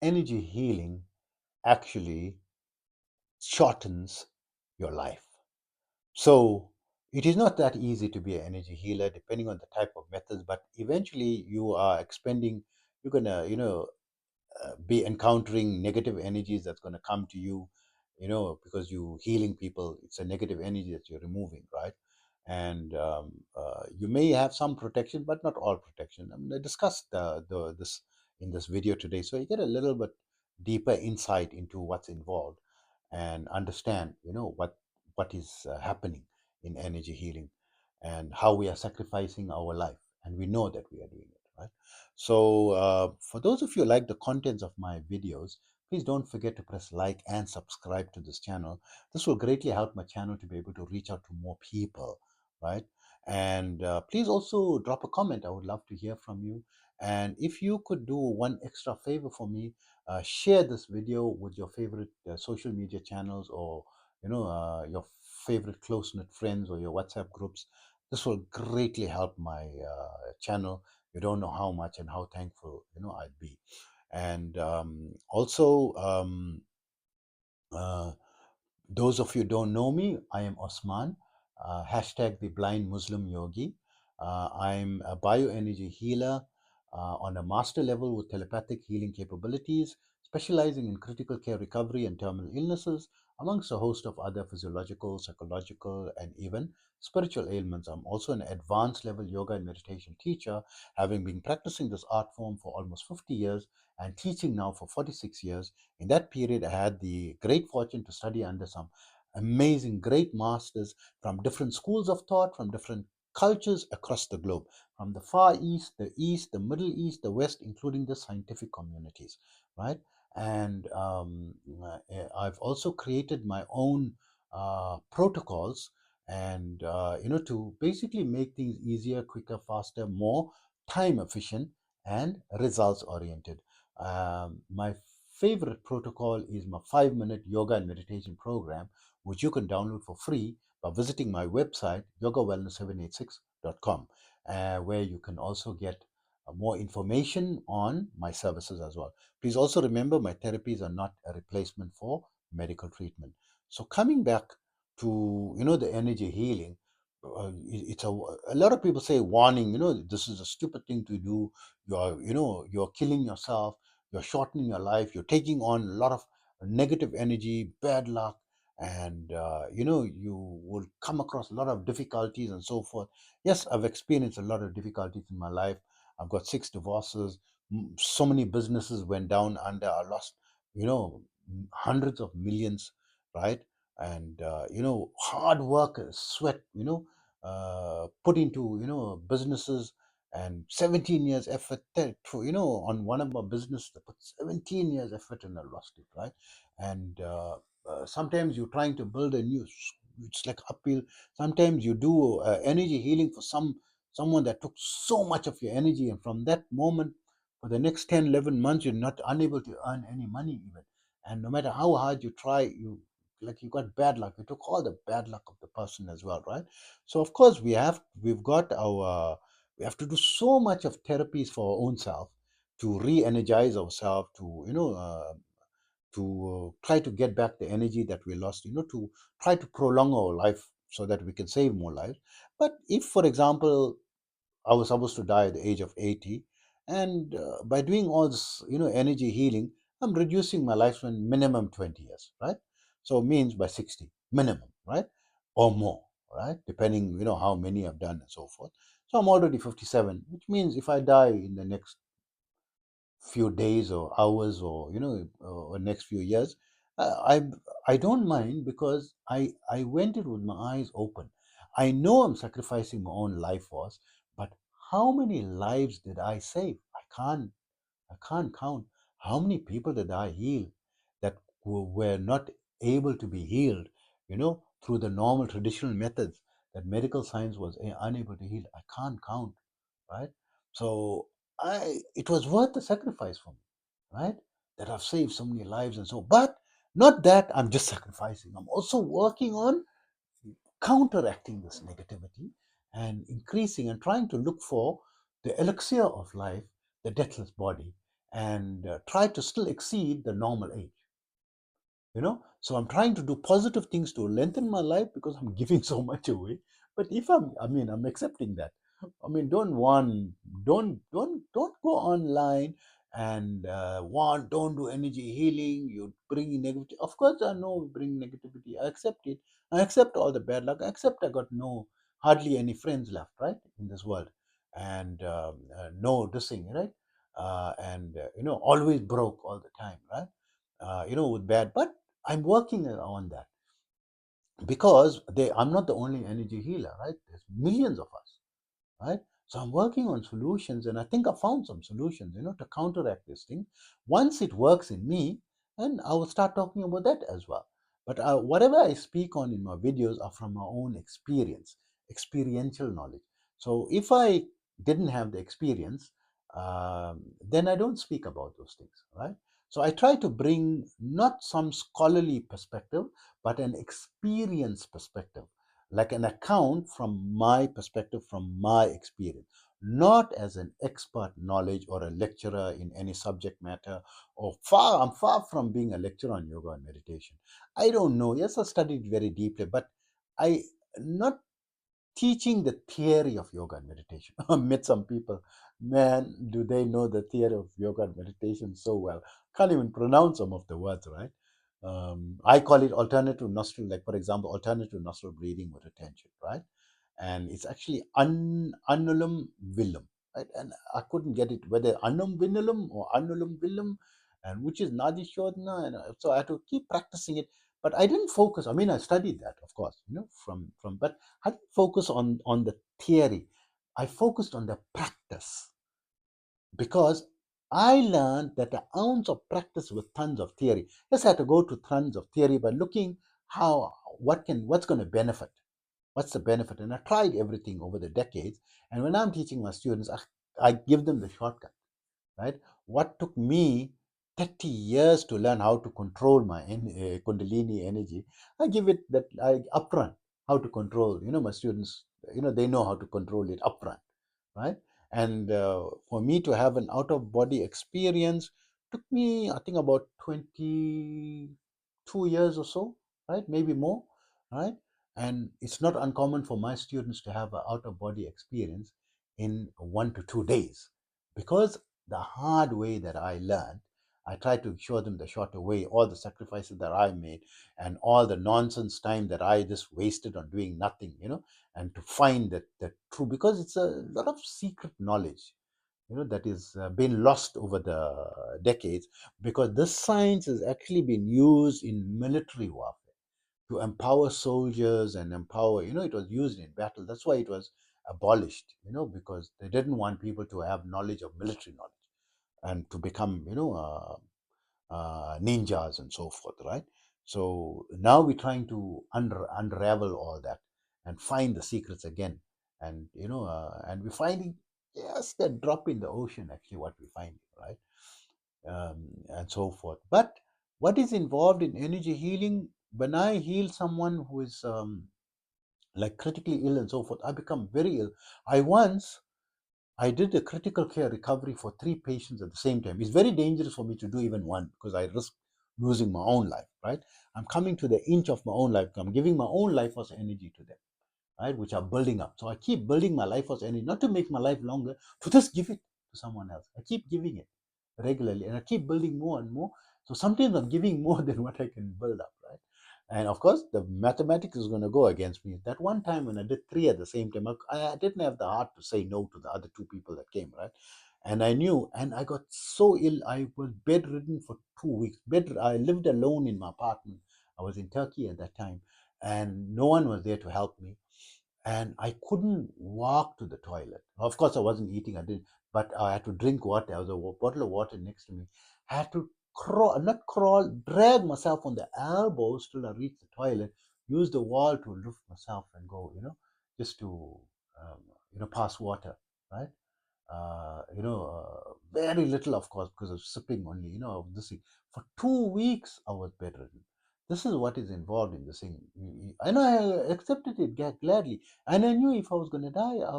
energy healing actually shortens your life. So it is not that easy to be an energy healer, depending on the type of methods. But eventually, you are expending. You're gonna, be encountering negative energies that's gonna come to you, because you healing people. It's a negative energy that you're removing, right? And you may have some protection, but not all protection. I'm going to discuss this in this video today, so you get a little bit deeper insight into what's involved and understand, what is happening in energy healing and how we are sacrificing our life, and we know that we are doing it, right? So, for those of you who like the contents of my videos, please don't forget to press like and subscribe to this channel. This will greatly help my channel to be able to reach out to more people, right? And please also drop a comment. I would love to hear from you. And if you could do one extra favor for me, share this video with your favorite social media channels, or your favorite close-knit friends, or your WhatsApp groups. This will greatly help my channel. You don't know how much and how thankful I'd be. And also, uh, those of you who don't know me, I am Osman, hashtag the blind Muslim yogi. I'm a bioenergy healer on a master level with telepathic healing capabilities, specializing in critical care recovery and terminal illnesses, amongst a host of other physiological, psychological, and even spiritual ailments. I'm also an advanced level yoga and meditation teacher, having been practicing this art form for almost 50 years and teaching now for 46 years. In that period, I had the great fortune to study under some amazing, great masters from different schools of thought, from different cultures across the globe, from the Far East, the Middle East, the West, including the scientific communities, right? And I've also created my own protocols, and to basically make things easier, quicker, faster, more time efficient, and results oriented. My favorite protocol is my 5-minute yoga and meditation program, which you can download for free by visiting my website, yogawellness786.com, where you can also get more information on my services as well. Please also remember, my therapies are not a replacement for medical treatment. So coming back to the energy healing, it's a lot of people say, warning, this is a stupid thing to do. You're killing yourself, you're shortening your life, you're taking on a lot of negative energy, bad luck, and you will come across a lot of difficulties and so forth. Yes, I've experienced a lot of difficulties in my life. I've got 6 divorces. So many businesses went down under. I lost hundreds of millions, right? And hard work, sweat, put into businesses, and 17 years effort on one of my business. I put 17 years effort and I lost it, right? And sometimes you're trying to build a new, it's like uphill. Sometimes you do energy healing for someone that took so much of your energy, and from that moment, for the next 10, 11 months, you're not unable to earn any money even. And no matter how hard you try, you got bad luck. You took all the bad luck of the person as well, right? So of course we've got our we have to do so much of therapies for our own self, to re-energize ourselves, to try to get back the energy that we lost, to try to prolong our life so that we can save more lives. But if, for example, I was supposed to die at the age of 80, and by doing all this, energy healing, I'm reducing my lifespan minimum 20 years, right? So it means by 60 minimum, right? Or more, right? Depending, how many I've done and so forth. So I'm already 57, which means if I die in the next few days or hours, or or next few years, I don't mind, because I went it with my eyes open. I know I'm sacrificing my own life force, but how many lives did I save? I can't count. How many people did I heal that were not able to be healed, through the normal traditional methods that medical science was unable to heal? I can't count, right? So it was worth the sacrifice for me, right? That I've saved so many lives and so, but not that I'm just sacrificing. I'm also working on counteracting this negativity and increasing and trying to look for the elixir of life, the deathless body. and try to still exceed the normal age. So I'm trying to do positive things to lengthen my life because I'm giving so much away. But if I'm accepting that. Don't go online and don't do energy healing. You bring negativity. Of course I know we bring negativity. I accept it. I accept all the bad luck. I accept I got no hardly any friends left, right, in this world. And no this thing, right. And always broke all the time, right. With bad. But I'm working on that because I'm not the only energy healer, right? There's millions of us, right? So I'm working on solutions, and I think I found some solutions, to counteract this thing. Once it works in me, and I will start talking about that as well. But whatever I speak on in my videos are from my own experience, experiential knowledge. So if I didn't have the experience, then I don't speak about those things, right? So I try to bring not some scholarly perspective, but an experience perspective, like an account from my perspective, from my experience, not as an expert knowledge or a lecturer in any subject matter. I'm far from being a lecturer on yoga and meditation. I don't know. Yes, I studied very deeply, but I not teaching the theory of yoga and meditation. I met some people, man, do they know the theory of yoga and meditation so well? Can't even pronounce some of the words, right? I call it alternative nostril, like for example, alternative nostril breathing with retention, right? And it's actually annulum willum, right? And I couldn't get it whether annum vinulum or annulum willum, and which is nadi shodhana, and so I had to keep practicing it. But I didn't focus. I mean, I studied that, of course, from, but I didn't focus on the theory. I focused on the practice because I learned that an ounce of practice with tons of theory. Yes, I had to go to tons of theory, but looking how what's going to benefit. What's the benefit? And I tried everything over the decades. And when I'm teaching my students, I give them the shortcut, right? What took me 30 years to learn how to control my Kundalini energy, I give it that I upfront how to control. My students, they know how to control it upfront, right? And for me to have an out of body experience took me, I think, about 22 years or so, right? Maybe more, right? And it's not uncommon for my students to have an out of body experience in 1 to 2 days because the hard way that I learned, I tried to show them the shorter way, all the sacrifices that I made and all the nonsense time that I just wasted on doing nothing, and to find that true, because it's a lot of secret knowledge, that is been lost over the decades, because this science has actually been used in military warfare to empower soldiers and empower, it was used in battle. That's why it was abolished, because they didn't want people to have knowledge of military knowledge and to become, ninjas and so forth, right? So now we're trying to unravel all that and find the secrets again, and and we're finding just a drop in the ocean, actually, what we find, right? And so forth. But what is involved in energy healing? When I heal someone who is like critically ill and so forth, I become very ill. I did a critical care recovery for 3 patients at the same time. It's very dangerous for me to do even one because I risk losing my own life, right? I'm coming to the inch of my own life. I'm giving my own life force energy to them, right? Which are building up. So I keep building my life force energy, not to make my life longer, to just give it to someone else. I keep giving it regularly and I keep building more and more. So sometimes I'm giving more than what I can build up, right? And of course, the mathematics is going to go against me. That one time when I did 3 at the same time, I didn't have the heart to say no to the other 2 people that came, right? And I knew, and I got so ill. I was bedridden for 2 weeks. I lived alone in my apartment. I was in Turkey at that time, and no one was there to help me, and I couldn't walk to the toilet. Of course, I wasn't eating, I didn't, but I had to drink water. There was a bottle of water next to me. I had to crawl, not crawl, drag myself on the elbows till I reached the toilet, use the wall to lift myself and go, just to, um, pass water, right? Very little, of course, because of sipping only, of this thing. For 2 weeks, I was bedridden. This is what is involved in this thing. And I accepted it gladly. And I knew if I was going to die, I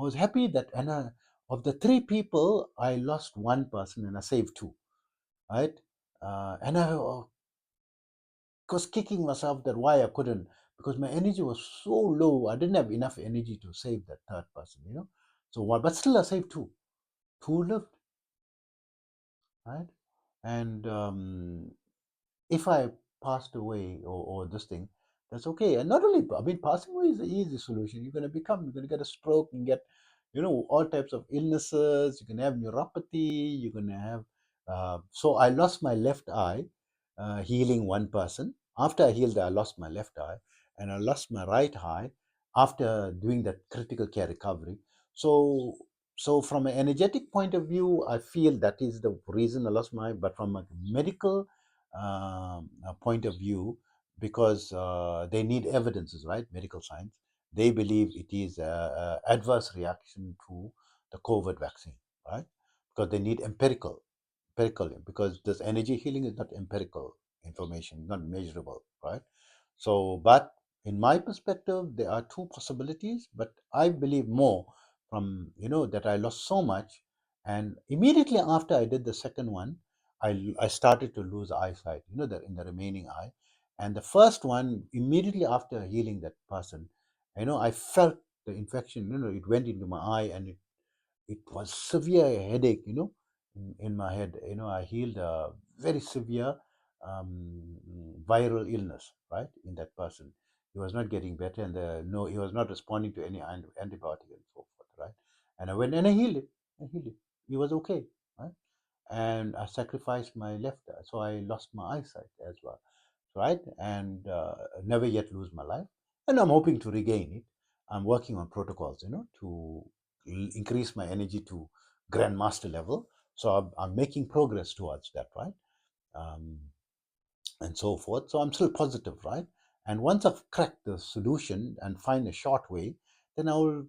was happy that, and Of the three people, I lost one person and I saved two, right? And I was kicking myself that why I couldn't, because my energy was so low. I didn't have enough energy to save that third person, you know. So what? But still, I saved two. Two lived, right? And if I passed away or this thing, that's okay. And not only, I mean, passing away is the easy solution. You're going to get a stroke and get, all types of illnesses. You can have neuropathy. You're going to have. So I lost my left eye, healing one person. After I healed, I lost my left eye, and I lost my right eye after doing that critical care recovery. So from an energetic point of view, I feel that is the reason I lost my. But from a medical point of view, because they need evidences, right? Medical science. They believe it is a adverse reaction to the COVID vaccine, right? Because they need empirical, because this energy healing is not empirical information, not measurable, right? So, but in my perspective, there are two possibilities, but I believe more from, that I lost so much. And immediately after I did the second one, I started to lose eyesight, that in the remaining eye. And the first one, immediately after healing that person, I felt the infection, it went into my eye, and it was severe headache, in my head. I healed a very severe viral illness, right, in that person. He was not getting better, and no, he was not responding to any antibiotic and so forth, right? And I went and I healed it. I healed it. He was okay, right? And I sacrificed my left eye, so I lost my eyesight as well, right? And never yet lose my life, and I'm hoping to regain it. I'm working on protocols, to increase my energy to grandmaster level. So I'm making progress towards that, right? Um, and so forth. So I'm still positive, right? And once I've cracked the solution and find a short way, then I will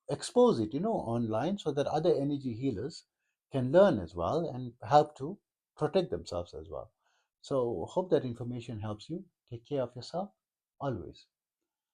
expose it, online, so that other energy healers can learn as well and help to protect themselves as well. So hope that information helps you. Take care of yourself always.